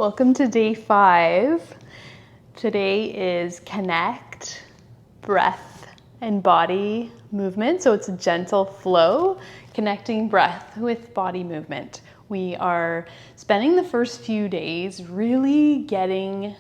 Welcome to day 5. Today is connect, breath, and body movement. So it's a gentle flow, connecting breath with body movement. We are spending the first few days really getting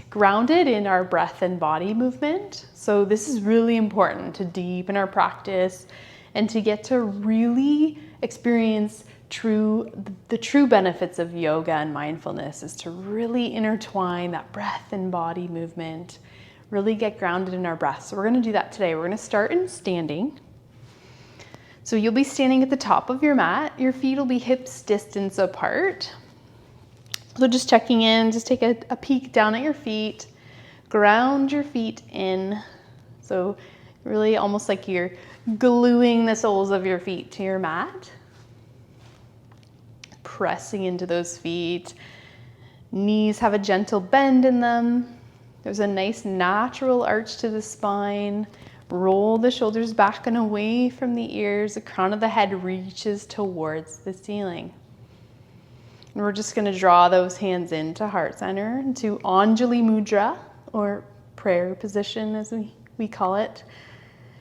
grounded in our breath and body movement. So this is really important to deepen our practice and to get to really experience the true benefits of yoga and mindfulness is to really intertwine that breath and body movement, really get grounded in our breath. So we're going to do that today. We're going to start in standing. So you'll be standing at the top of your mat. Your feet will be hips distance apart. So just checking in, just take a peek down at your feet, ground your feet in. So really almost like you're gluing the soles of your feet to your mat. Pressing into those feet. Knees have a gentle bend in them. There's a nice natural arch to the spine. Roll the shoulders back and away from the ears. The crown of the head reaches towards the ceiling. And we're just going to draw those hands into heart center, into Anjali Mudra, or prayer position as we call it.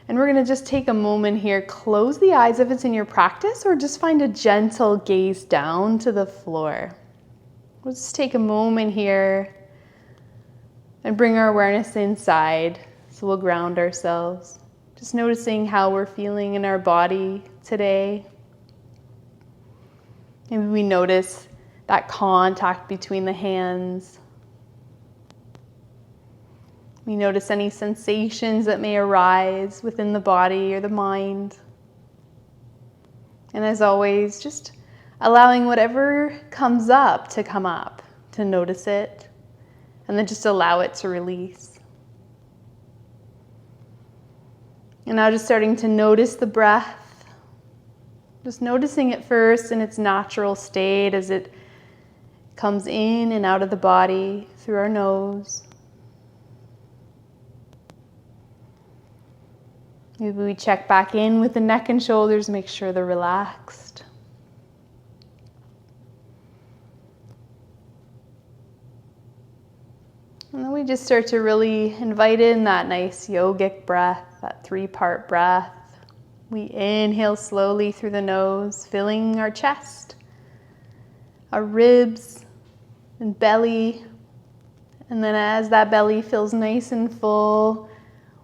And we're going to just take a moment here, close the eyes if it's in your practice, or just find a gentle gaze down to the floor. We'll just take a moment here and bring our awareness inside. So we'll ground ourselves, just noticing how we're feeling in our body today. Maybe we notice that contact between the hands. We notice any sensations that may arise within the body or the mind. And as always, just allowing whatever comes up, to notice it, and then just allow it to release. And now just starting to notice the breath, just noticing it first in its natural state as it comes in and out of the body through our nose. Maybe we check back in with the neck and shoulders, make sure they're relaxed. And then we just start to really invite in that nice yogic breath, that 3-part breath. We inhale slowly through the nose, filling our chest, our ribs and belly. And then as that belly feels nice and full,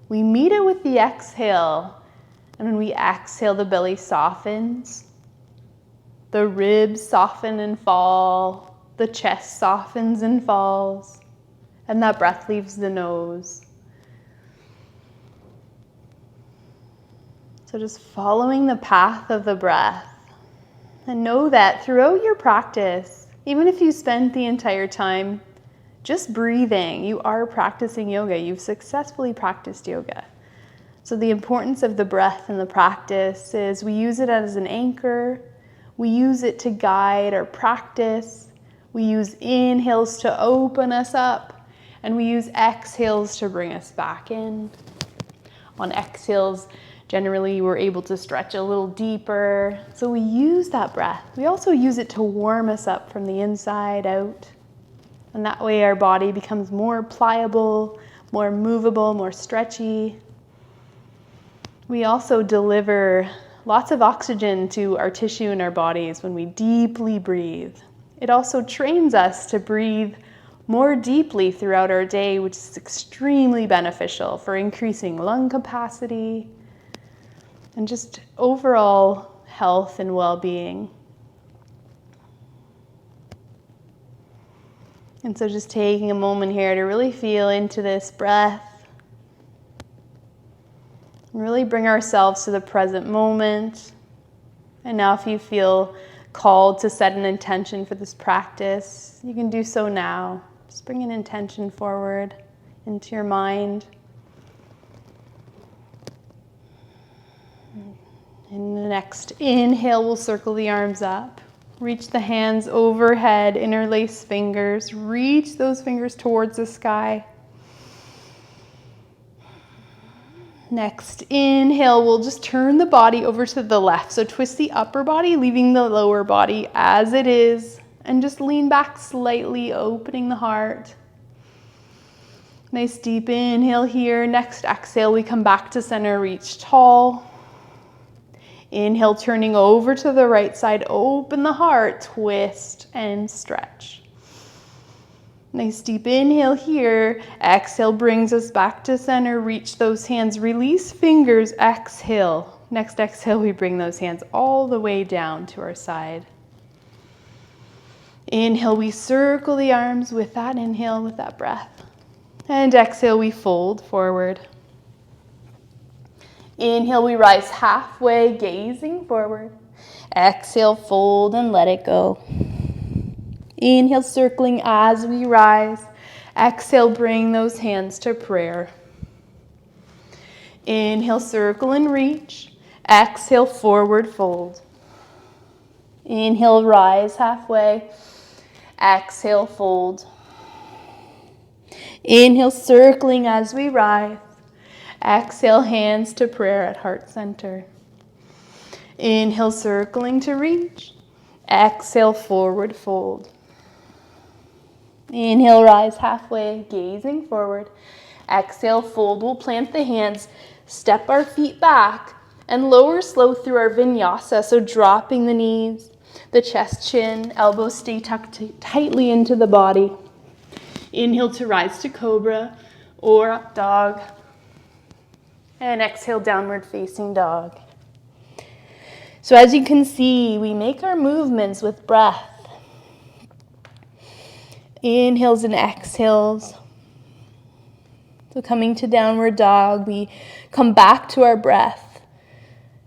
we meet it with the exhale, and when we exhale, the belly softens, the ribs soften and fall, the chest softens and falls, and that breath leaves the nose. So just following the path of the breath, and know that throughout your practice, even if you spend the entire time just breathing, you are practicing yoga. You've successfully practiced yoga. So the importance of the breath in the practice is we use it as an anchor. We use it to guide our practice. We use inhales to open us up, and we use exhales to bring us back in. On exhales, generally we're able to stretch a little deeper. So we use that breath. We also use it to warm us up from the inside out. And that way our body becomes more pliable, more movable, more stretchy. We also deliver lots of oxygen to our tissue in our bodies when we deeply breathe. It also trains us to breathe more deeply throughout our day, which is extremely beneficial for increasing lung capacity and just overall health and well-being. And so just taking a moment here to really feel into this breath and really bring ourselves to the present moment. And now if you feel called to set an intention for this practice, you can do so now. Just bring an intention forward into your mind. In the next inhale, we'll circle the arms up. Reach the hands overhead, interlace fingers. Reach those fingers towards the sky. Next inhale, we'll just turn the body over to the left. So twist the upper body, leaving the lower body as it is. And just lean back slightly, opening the heart. Nice deep inhale here. Next exhale, we come back to center, reach tall. Inhale, turning over to the right side, open the heart, twist and stretch. Nice deep inhale here. Exhale brings us back to center. Reach those hands, release fingers, exhale. Next exhale, we bring those hands all the way down to our side. Inhale, we circle the arms with that inhale, with that breath. And exhale, we fold forward. Inhale, we rise halfway, gazing forward. Exhale, fold and let it go. Inhale, circling as we rise. Exhale, bring those hands to prayer. Inhale, circle and reach. Exhale, forward fold. Inhale, rise halfway. Exhale, fold. Inhale, circling as we rise. Exhale, hands to prayer at heart center. Inhale, circling to reach. Exhale, forward fold. Inhale, rise halfway, gazing forward. Exhale, fold. We'll plant the hands, step our feet back, and lower slow through our vinyasa. So dropping the knees, the chest, chin, elbows stay tucked tightly into the body. Inhale to rise to cobra or up dog. And exhale, downward facing dog. So as you can see, we make our movements with breath. Inhales and exhales. So coming to downward dog, we come back to our breath.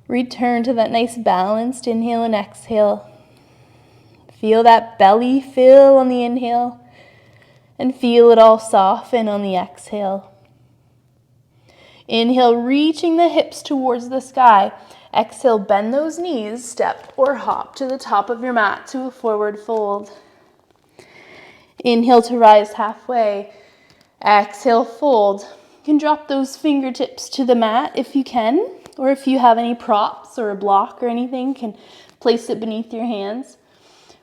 Return to that nice balanced inhale and exhale. Feel that belly fill on the inhale and feel it all soften on the exhale. Inhale, reaching the hips towards the sky. Exhale, bend those knees, step or hop to the top of your mat to a forward fold. Inhale to rise halfway. Exhale, fold. You can drop those fingertips to the mat if you can, or if you have any props or a block or anything, you can place it beneath your hands.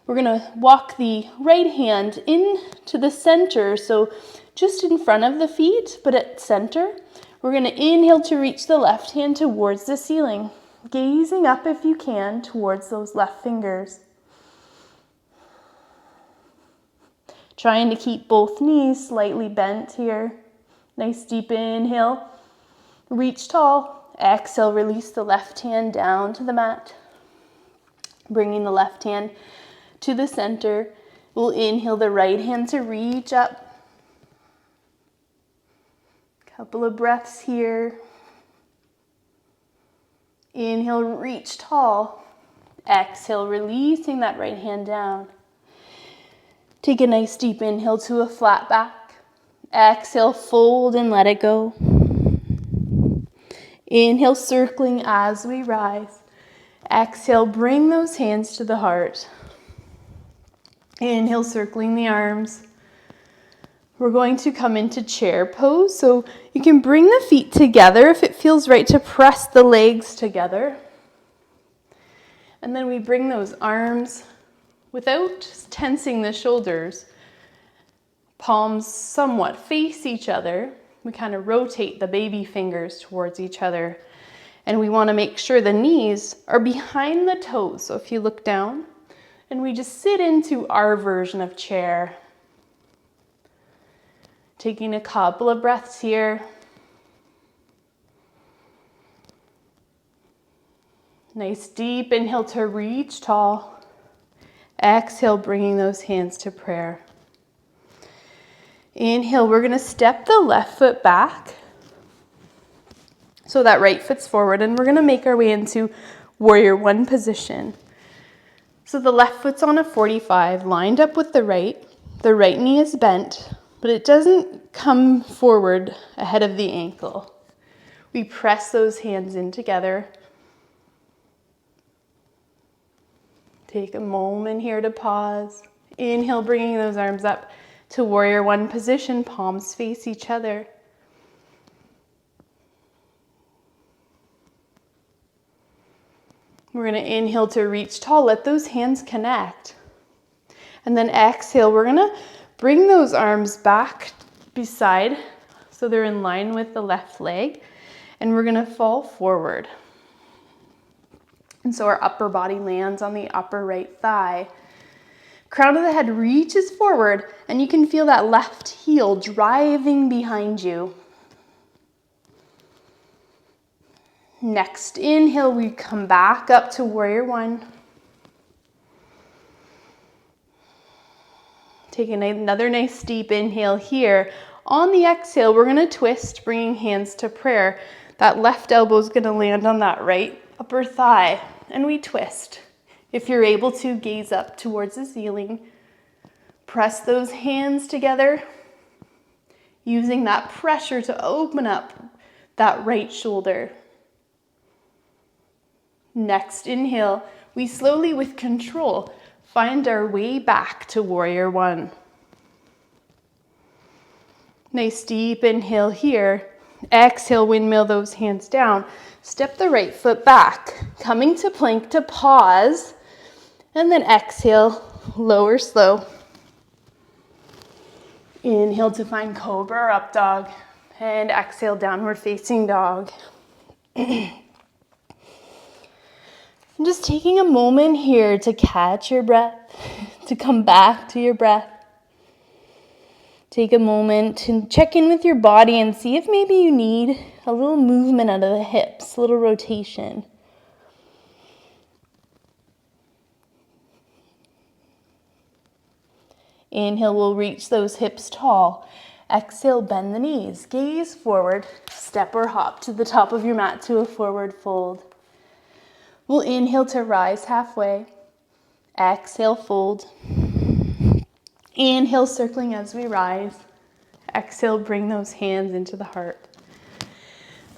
We're going to walk the right hand into the center, so just in front of the feet, but at center. We're going to inhale to reach the left hand towards the ceiling, gazing up if you can towards those left fingers. Trying to keep both knees slightly bent here. Nice deep inhale. Reach tall. Exhale, release the left hand down to the mat. Bringing the left hand to the center. We'll inhale the right hand to reach up. Couple of breaths here. Inhale, reach tall. Exhale, releasing that right hand down. Take a nice deep inhale to a flat back. Exhale, fold and let it go. Inhale, circling as we rise. Exhale, bring those hands to the heart. Inhale, circling the arms. We're going to come into chair pose. So you can bring the feet together if it feels right to press the legs together. And then we bring those arms without tensing the shoulders. Palms somewhat face each other. We kind of rotate the baby fingers towards each other. And we want to make sure the knees are behind the toes. So if you look down, and we just sit into our version of chair. Taking a couple of breaths here. Nice deep inhale to reach tall. Exhale, bringing those hands to prayer. Inhale, we're going to step the left foot back so that right foot's forward, and we're going to make our way into warrior one position. So the left foot's on a 45, lined up with the right. The right knee is bent, but it doesn't come forward ahead of the ankle. We press those hands in together. Take a moment here to pause. Inhale, bringing those arms up to warrior one position, palms face each other. We're going to inhale to reach tall. Let those hands connect. And then exhale, we're gonna bring those arms back beside, so they're in line with the left leg, and we're gonna fall forward. And so our upper body lands on the upper right thigh. Crown of the head reaches forward, and you can feel that left heel driving behind you. Next inhale, we come back up to warrior one. Take another nice deep inhale here. On the exhale, we're gonna twist, bringing hands to prayer. That left elbow is gonna land on that right upper thigh, and we twist. If you're able to, gaze up towards the ceiling. Press those hands together, using that pressure to open up that right shoulder. Next inhale, we slowly, with control, find our way back to warrior one. Nice deep inhale here. Exhale, windmill those hands down. Step the right foot back, coming to plank to pause, and then exhale, lower slow. Inhale to find cobra or up dog, and exhale, downward facing dog. And just taking a moment here to catch your breath, to come back to your breath. Take a moment to check in with your body and see if maybe you need a little movement out of the hips, a little rotation. Inhale, we'll reach those hips tall. Exhale, bend the knees. Gaze forward, step or hop to the top of your mat to a forward fold. We'll inhale to rise halfway. Exhale, fold. Inhale, circling as we rise. Exhale, bring those hands into the heart.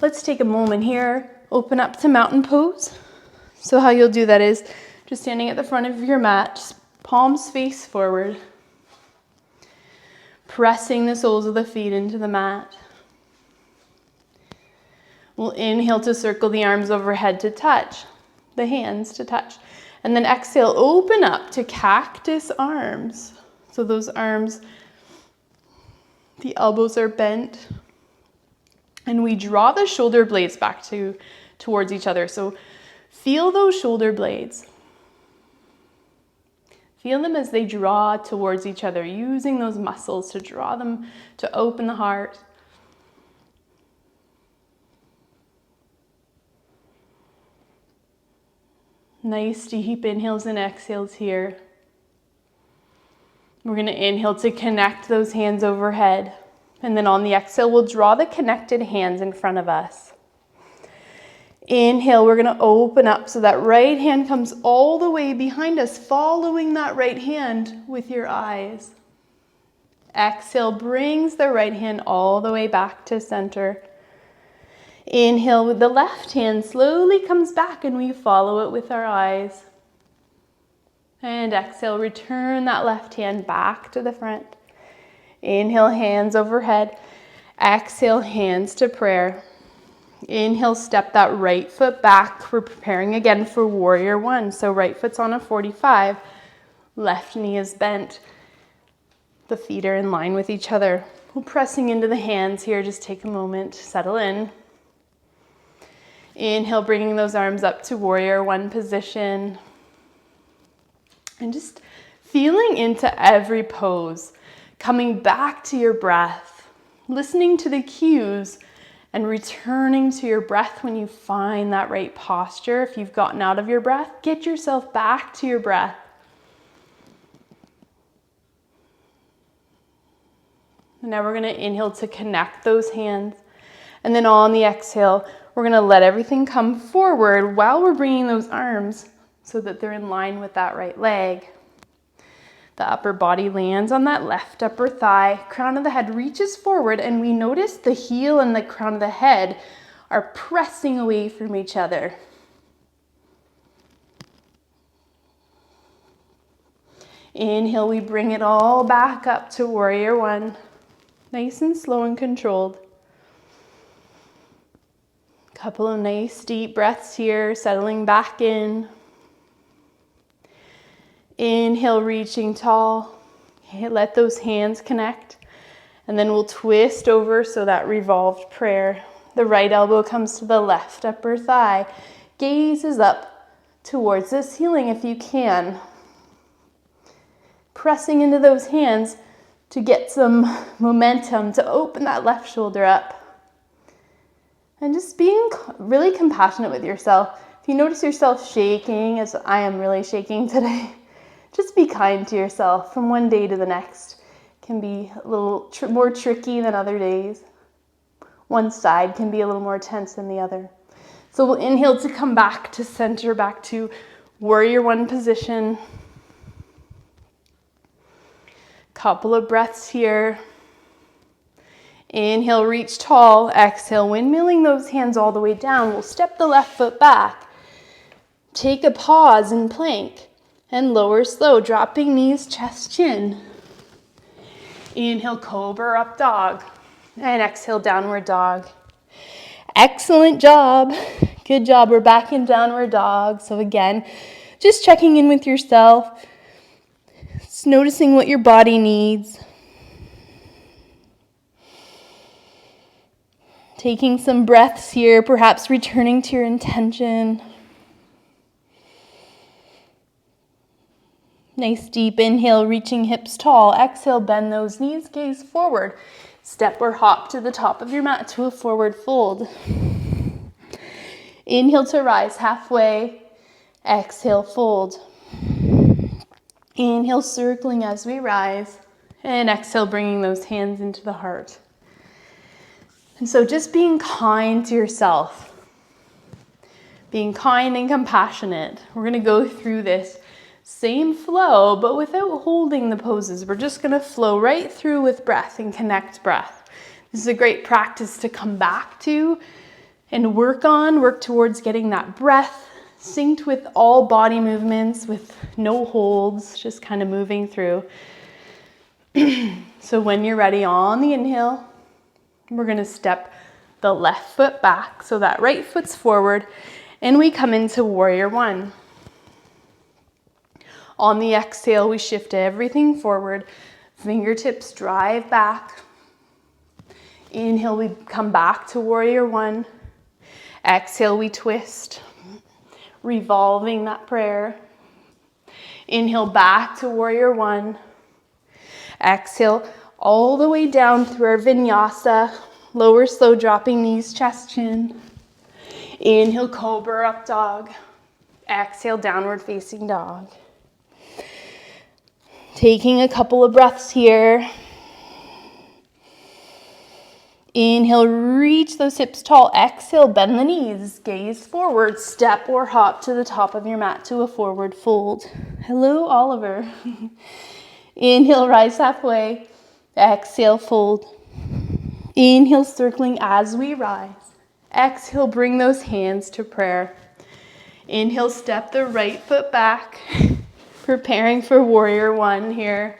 Let's take a moment here. Open up to mountain pose. So how you'll do that is just standing at the front of your mat, just palms face forward. Pressing the soles of the feet into the mat. We'll inhale to circle the arms overhead to touch, the hands to touch. And then exhale, open up to cactus arms. So those arms, the elbows are bent. And we draw the shoulder blades back towards each other. So feel those shoulder blades. Feel them as they draw towards each other, using those muscles to draw them, to open the heart. Nice deep inhales and exhales here. We're going to inhale to connect those hands overhead. And then on the exhale, we'll draw the connected hands in front of us. Inhale, we're going to open up so that right hand comes all the way behind us, following that right hand with your eyes. Exhale, brings the right hand all the way back to center. Inhale, with the left hand slowly comes back and we follow it with our eyes. And exhale, return that left hand back to the front. Inhale, hands overhead. Exhale, hands to prayer. Inhale, step that right foot back. We're preparing again for warrior one. So right foot's on a 45. Left knee is bent. The feet are in line with each other. We're pressing into the hands here. Just take a moment to settle in. Inhale, bringing those arms up to warrior one position. And just feeling into every pose. Coming back to your breath. Listening to the cues. And returning to your breath when you find that right posture. If you've gotten out of your breath, get yourself back to your breath. And now we're going to inhale to connect those hands. And then on the exhale, we're going to let everything come forward while we're bringing those arms so that they're in line with that right leg. The upper body lands on that left upper thigh. Crown of the head reaches forward, and we notice the heel and the crown of the head are pressing away from each other. Inhale, we bring it all back up to warrior one. Nice and slow and controlled. Couple of nice deep breaths here, settling back in. Inhale, reaching tall. Let those hands connect. And then we'll twist over, so that revolved prayer. The right elbow comes to the left upper thigh. Gaze is up towards the ceiling if you can. Pressing into those hands to get some momentum, to open that left shoulder up. And just being really compassionate with yourself. If you notice yourself shaking, as I am really shaking today, just be kind to yourself. From one day to the next can be a little more tricky than other days. One side can be a little more tense than the other. So we'll inhale to come back to center, back to warrior one position. Couple of breaths here. Inhale, reach tall. Exhale, windmilling those hands all the way down. We'll step the left foot back. Take a pause in plank and lower slow, dropping knees, chest, chin. Inhale, cobra, up dog. And exhale, downward dog. Excellent job. Good job. We're back in downward dog. So again, just checking in with yourself. Just noticing what your body needs. Taking some breaths here, perhaps returning to your intention. Nice deep inhale, reaching hips tall. Exhale, bend those knees, gaze forward. Step or hop to the top of your mat to a forward fold. Inhale to rise halfway. Exhale, fold. Inhale, circling as we rise. And exhale, bringing those hands into the heart. And so just being kind to yourself. Being kind and compassionate. We're going to go through this same flow, but without holding the poses. We're just going to flow right through with breath and connect breath. This is a great practice to come back to and work towards getting that breath synced with all body movements, with no holds, just kind of moving through. So when you're ready on the inhale, we're going to step the left foot back so that right foot's forward, and we come into warrior one. On the exhale, we shift everything forward. Fingertips drive back. Inhale, we come back to warrior one. Exhale, we twist, revolving that prayer. Inhale, back to warrior one. Exhale, all the way down through our vinyasa. Lower slow, dropping knees, chest, chin. Inhale, cobra, up dog. Exhale, downward facing dog. Taking a couple of breaths here. Inhale, reach those hips tall. Exhale, bend the knees. Gaze forward. Step or hop to the top of your mat to a forward fold. Hello, Oliver. Inhale, rise halfway. Exhale, fold. Inhale, circling as we rise. Exhale, bring those hands to prayer. Inhale, step the right foot back. Preparing for warrior one here.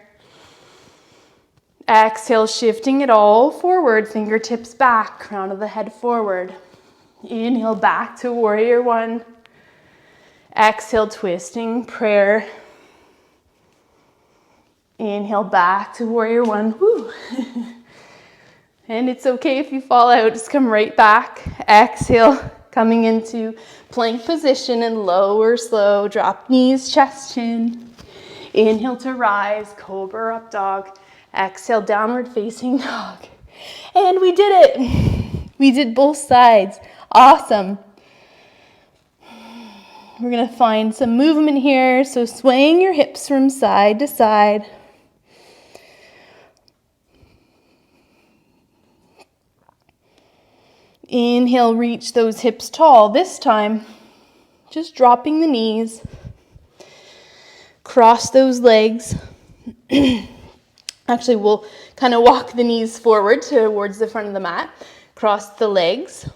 Exhale, shifting it all forward, fingertips back, crown of the head forward. Inhale, back to warrior one. Exhale, twisting prayer. Inhale, back to warrior one. Woo. And it's okay if you fall out, just come right back. Exhale, coming into plank position and lower slow, drop knees, chest, chin. Inhale to rise, cobra, up dog. Exhale, downward facing dog. And we did it. We did both sides. Awesome. We're going to find some movement here. So swaying your hips from side to side. Inhale, reach those hips tall. This time, just dropping the knees. Cross those legs. Actually, we'll kind of walk the knees forward towards the front of the mat. Cross the legs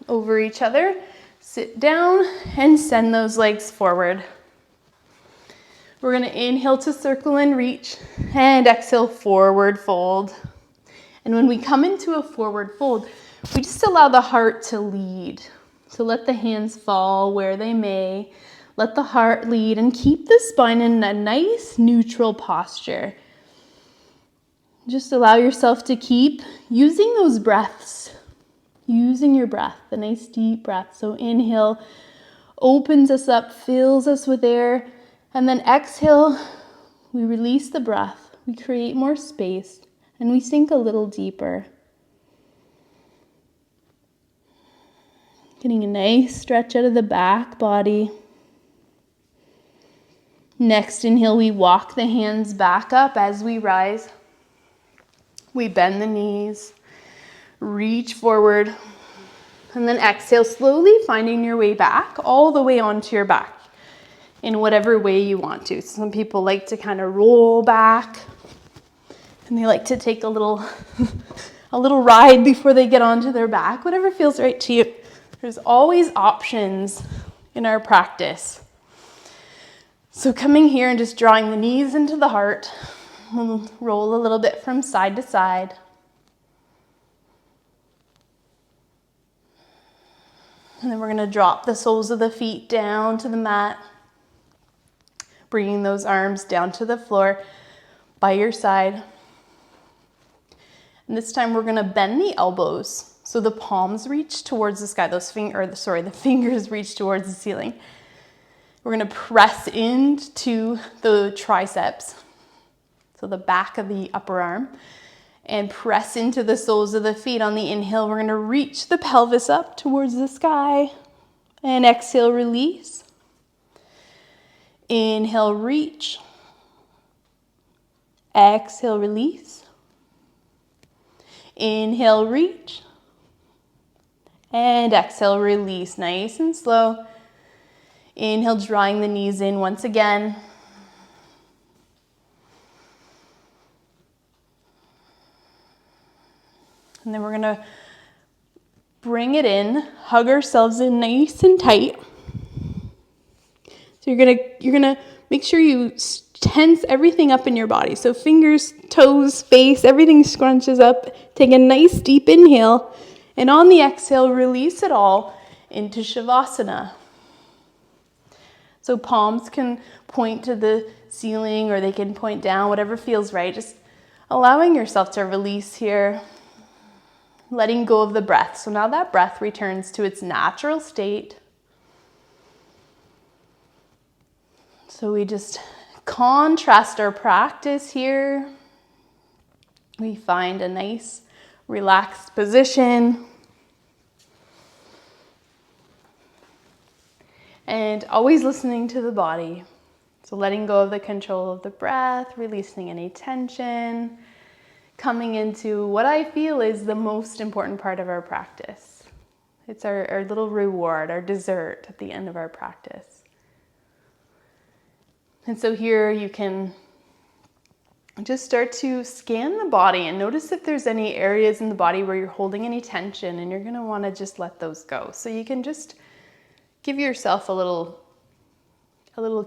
over each other. Sit down and send those legs forward. We're going to inhale to circle and reach. And exhale, forward fold. And when we come into a forward fold, we just allow the heart to lead. So let the hands fall where they may. Let the heart lead and keep the spine in a nice neutral posture. Just allow yourself to keep using those breaths, using your breath, a nice deep breath. So inhale opens us up, fills us with air, and then exhale, we release the breath, we create more space, and we sink a little deeper. Getting a nice stretch out of the back body. Next inhale, we walk the hands back up as we rise. We bend the knees, reach forward, and then exhale, slowly finding your way back, all the way onto your back in whatever way you want to. Some people like to kind of roll back, and they like to take a little ride before they get onto their back, whatever feels right to you. There's always options in our practice. So coming here and just drawing the knees into the heart, we'll roll a little bit from side to side. And then we're going to drop the soles of the feet down to the mat, bringing those arms down to the floor by your side. And this time we're going to bend the elbows so the palms reach towards the sky. The fingers reach towards the ceiling. We're going to press into the triceps, so the back of the upper arm, and press into the soles of the feet. On the inhale, we're going to reach the pelvis up towards the sky, and exhale, release. Inhale, reach. Exhale, release. Inhale, reach. And exhale, release. Nice and slow. Inhale, drawing the knees in once again. And then we're going to bring it in, hug ourselves in nice and tight. So you're gonna make sure you tense everything up in your body. So fingers, toes, face, everything scrunches up. Take a nice deep inhale, and on the exhale, release it all into Shavasana. So palms can point to the ceiling or they can point down, whatever feels right. Just allowing yourself to release here, letting go of the breath. So now that breath returns to its natural state. So we just contrast our practice here. We find a nice relaxed position. And always listening to the body. So letting go of the control of the breath, releasing any tension, coming into what I feel is the most important part of our practice. It's our little reward, our dessert at the end of our practice. And so here you can just start to scan the body and notice if there's any areas in the body where you're holding any tension, and you're going to want to just let those go. So you can just give yourself a little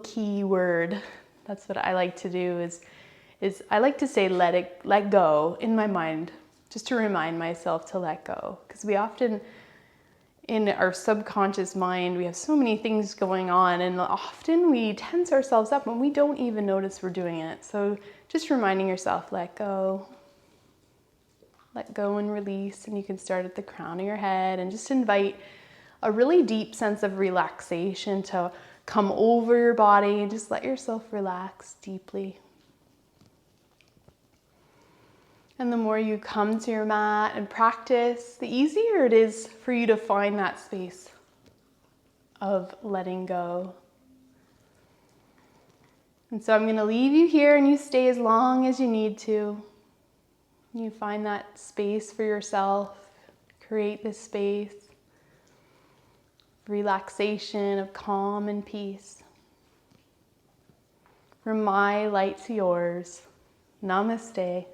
key word. That's what I like to do is I like to say let go in my mind, just to remind myself to let go. Because we often, in our subconscious mind, we have so many things going on, and often we tense ourselves up and we don't even notice we're doing it. So just reminding yourself, let go and release. And you can start at the crown of your head and just invite a really deep sense of relaxation to come over your body, and just let yourself relax deeply. And the more you come to your mat and practice, the easier it is for you to find that space of letting go. And so I'm going to leave you here, and you stay as long as you need to. You find that space for yourself, create this space, relaxation, of calm and peace. From my light to yours, namaste.